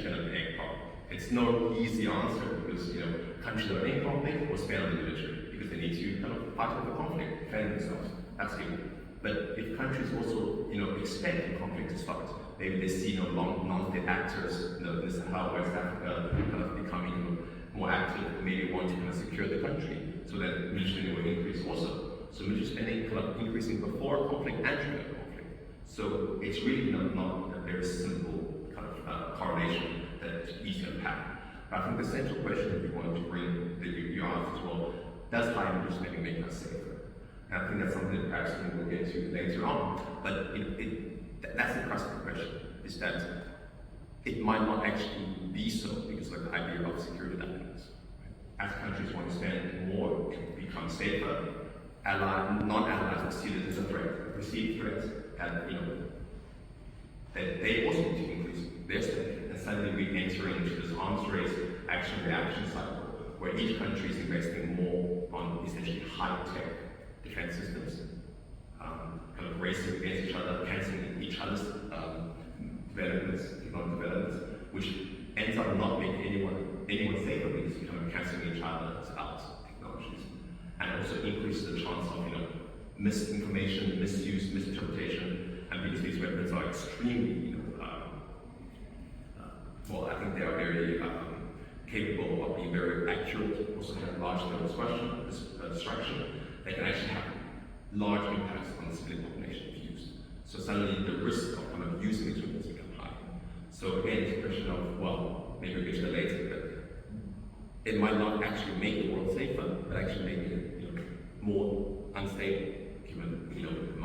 kind of egg problem. It's no easy answer because, you know, countries that are in conflict will spend on the military because they need to kind of fight with the conflict, defend themselves. That's good. But if countries also, you know, expect the conflict to start, maybe they see, you know, non-state actors, you know, in the Sahel, West Africa, kind of becoming, you know, more active, maybe want to kind of secure the country, so that military will increase also. So military spending kind of increasing before conflict and during conflict. So it's really not a very simple kind of correlation that each can have. But I think the central question that you want to bring, that you asked as well, does high military spending make us safer? And I think that's something that perhaps we'll get to later on. But that's the crux of the question, is that it might not actually be so, because like the idea of security dynamics. As countries want to spend more to become safer, non-allies will see this as a threat, perceived threats, and you know, that they also need to increase their spending. And suddenly we enter into this arms race action-reaction cycle, where each country is investing more on essentially high-tech defense systems, kind of racing against each other, cancelling each other's developments, economic developments, which ends up not making anyone safer because you're kind of cancelling each other's out technologies, and also increases the chance of, you know, misinformation, misuse, misinterpretation, and because these weapons are extremely, you know, well, I think they are very capable of being very accurate, also have large scale destruction. They can actually have large impacts on the civilian population if used. So suddenly the risk of kind of using these weapons become high. So again, it's a question of, well, maybe we'll get to it later, but it might not actually make the world safer, but actually make it, you know, more unstable, given, you know,